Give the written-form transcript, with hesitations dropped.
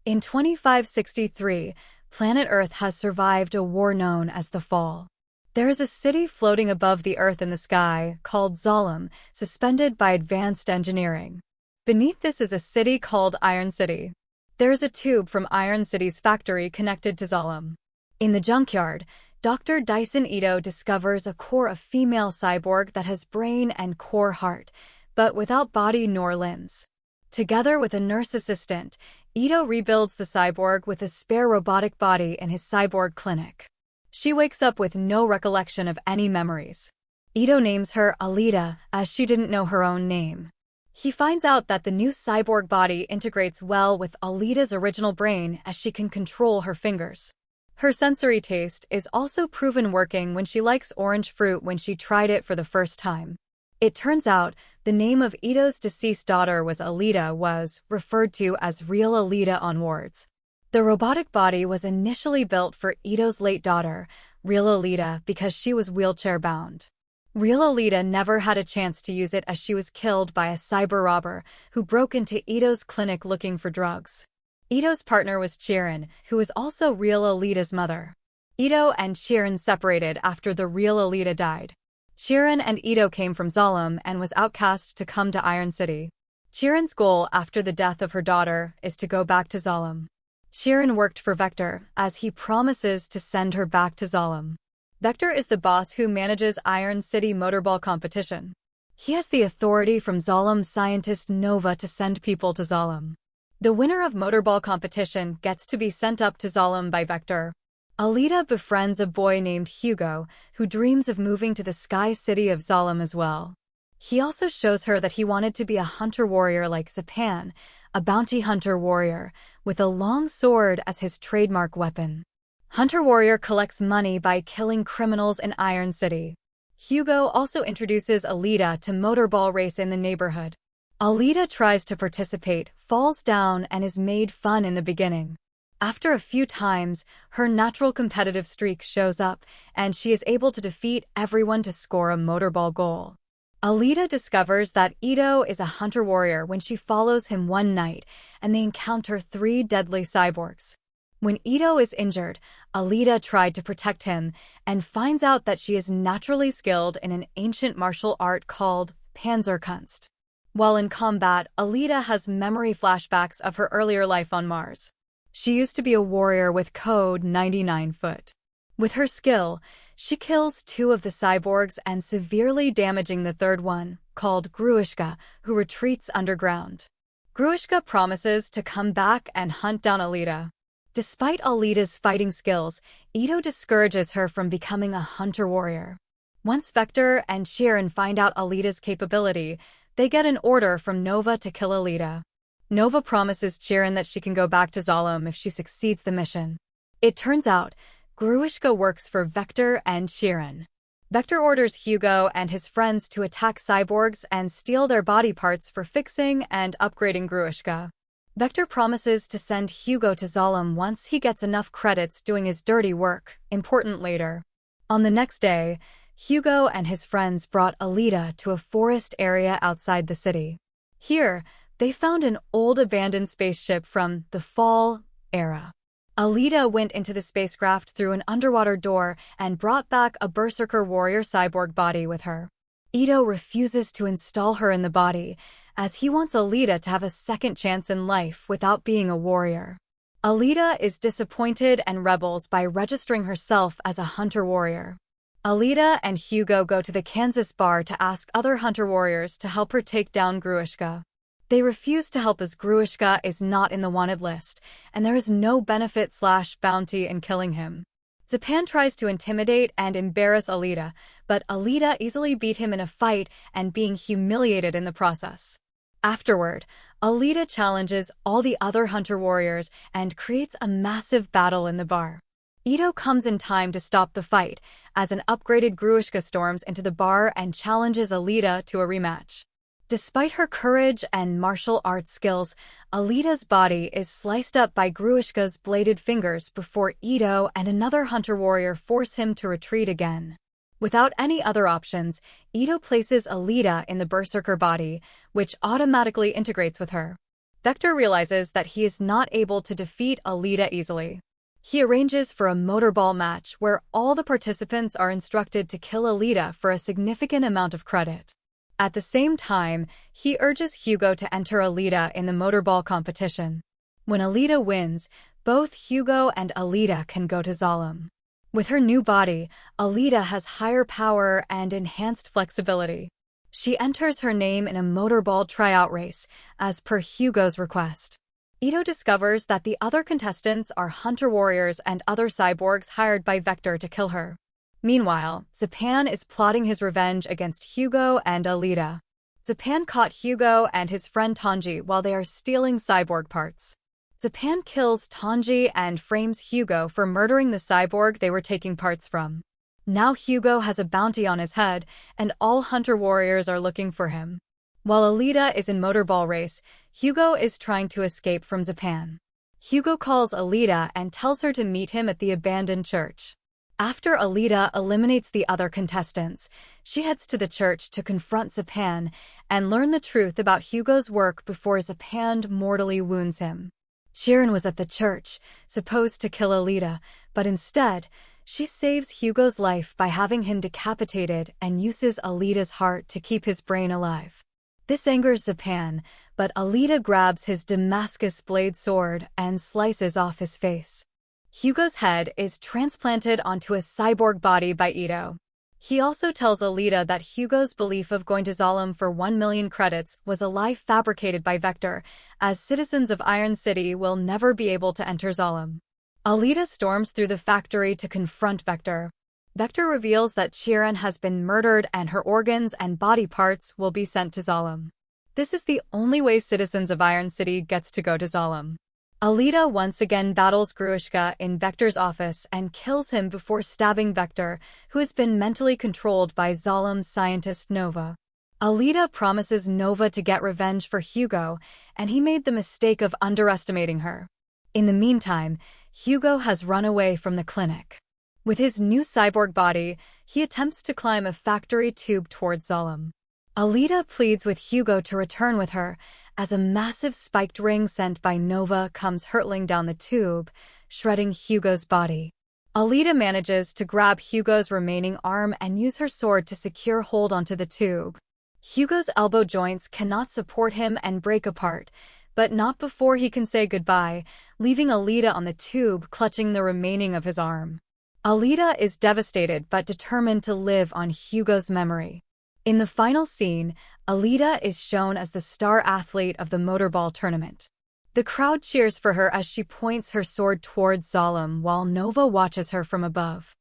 In 2563, planet Earth has survived a war known as the Fall. There is a city floating above the Earth in the sky, called Zalem, suspended by advanced engineering. Beneath this is a city called Iron City. There is a tube from Iron City's factory connected to Zalem. In the junkyard, Dr. Dyson Ito discovers a core of female cyborg that has brain and core heart, but without body nor limbs. Together with a nurse assistant, Ito rebuilds the cyborg with a spare robotic body in his cyborg clinic. She wakes up with no recollection of any memories. Ito names her Alita, as she didn't know her own name. He finds out that the new cyborg body integrates well with Alita's original brain as she can control her fingers. Her sensory taste is also proven working when she likes orange fruit when she tried it for the first time. It turns out the name of Ito's deceased daughter was referred to as real Alita onwards. The robotic body was initially built for Ito's late daughter, real Alita, because she was wheelchair-bound. Real Alita never had a chance to use it as she was killed by a cyber robber who broke into Ito's clinic looking for drugs. Ito's partner was Chirin, who was also real Alita's mother. Ito and Chirin separated after the real Alita died. Chirin and Ito came from Zalem and was outcast to come to Iron City. Chirin's goal after the death of her daughter is to go back to Zalem. Chirin worked for Vector, as he promises to send her back to Zalem. Vector is the boss who manages Iron City motorball competition. He has the authority from Zalem scientist Nova to send people to Zalem. The winner of motorball competition gets to be sent up to Zalem by Vector. Alita befriends a boy named Hugo, who dreams of moving to the sky city of Zalem as well. He also shows her that he wanted to be a hunter warrior like Zapan, a bounty hunter warrior, with a long sword as his trademark weapon. Hunter warrior collects money by killing criminals in Iron City. Hugo also introduces Alita to motorball race in the neighborhood. Alita tries to participate, falls down, and is made fun in the beginning. After a few times, her natural competitive streak shows up, and she is able to defeat everyone to score a motorball goal. Alita discovers that Ito is a hunter warrior when she follows him one night, and they encounter 3 deadly cyborgs. When Ito is injured, Alita tried to protect him, and finds out that she is naturally skilled in an ancient martial art called Panzerkunst. While in combat, Alita has memory flashbacks of her earlier life on Mars. She used to be a warrior with code 99 foot. With her skill, she kills 2 of the cyborgs and severely damaging the third one, called Gruishka, who retreats underground. Gruishka promises to come back and hunt down Alita. Despite Alita's fighting skills, Ito discourages her from becoming a hunter warrior. Once Vector and Chirin find out Alita's capability, they get an order from Nova to kill Alita. Nova promises Chirin that she can go back to Zalem if she succeeds the mission. It turns out, Gruishka works for Vector and Chirin. Vector orders Hugo and his friends to attack cyborgs and steal their body parts for fixing and upgrading Gruishka. Vector promises to send Hugo to Zalem once he gets enough credits doing his dirty work, important later. On the next day, Hugo and his friends brought Alita to a forest area outside the city. Here, they found an old abandoned spaceship from the Fall era. Alita went into the spacecraft through an underwater door and brought back a berserker warrior cyborg body with her. Ito refuses to install her in the body, as he wants Alita to have a second chance in life without being a warrior. Alita is disappointed and rebels by registering herself as a hunter warrior. Alita and Hugo go to the Kansas bar to ask other hunter warriors to help her take down Gruishka. They refuse to help as Gruishka is not in the wanted list, and there is no benefit/bounty in killing him. Zapan tries to intimidate and embarrass Alita, but Alita easily beat him in a fight and being humiliated in the process. Afterward, Alita challenges all the other hunter warriors and creates a massive battle in the bar. Ito comes in time to stop the fight, as an upgraded Gruishka storms into the bar and challenges Alita to a rematch. Despite her courage and martial arts skills, Alita's body is sliced up by Gruishka's bladed fingers before Ito and another hunter warrior force him to retreat again. Without any other options, Ito places Alita in the berserker body, which automatically integrates with her. Vector realizes that he is not able to defeat Alita easily. He arranges for a motorball match where all the participants are instructed to kill Alita for a significant amount of credit. At the same time, he urges Hugo to enter Alita in the motorball competition. When Alita wins, both Hugo and Alita can go to Zalem. With her new body, Alita has higher power and enhanced flexibility. She enters her name in a motorball tryout race, as per Hugo's request. Ito discovers that the other contestants are hunter warriors and other cyborgs hired by Vector to kill her. Meanwhile, Zapan is plotting his revenge against Hugo and Alita. Zapan caught Hugo and his friend Tanji while they are stealing cyborg parts. Zapan kills Tanji and frames Hugo for murdering the cyborg they were taking parts from. Now Hugo has a bounty on his head, and all hunter warriors are looking for him. While Alita is in motorball race, Hugo is trying to escape from Zapan. Hugo calls Alita and tells her to meet him at the abandoned church. After Alita eliminates the other contestants, she heads to the church to confront Zapan and learn the truth about Hugo's work before Zapan mortally wounds him. Chiron was at the church, supposed to kill Alita, but instead, she saves Hugo's life by having him decapitated and uses Alita's heart to keep his brain alive. This angers Zapan, but Alita grabs his Damascus blade sword and slices off his face. Hugo's head is transplanted onto a cyborg body by Ito. He also tells Alita that Hugo's belief of going to Zalem for 1 million credits was a lie fabricated by Vector, as citizens of Iron City will never be able to enter Zalem. Alita storms through the factory to confront Vector. Vector reveals that Chiron has been murdered and her organs and body parts will be sent to Zalem. This is the only way citizens of Iron City gets to go to Zalem. Alita once again battles Gruishka in Vector's office and kills him before stabbing Vector, who has been mentally controlled by Zalem scientist Nova. Alita promises Nova to get revenge for Hugo, and he made the mistake of underestimating her. In the meantime, Hugo has run away from the clinic. With his new cyborg body, he attempts to climb a factory tube towards Zalem. Alita pleads with Hugo to return with her, as a massive spiked ring sent by Nova comes hurtling down the tube, shredding Hugo's body. Alita manages to grab Hugo's remaining arm and use her sword to secure hold onto the tube. Hugo's elbow joints cannot support him and break apart, but not before he can say goodbye, leaving Alita on the tube clutching the remaining of his arm. Alita is devastated but determined to live on Hugo's memory. In the final scene, Alita is shown as the star athlete of the motorball tournament. The crowd cheers for her as she points her sword towards Zalem while Nova watches her from above.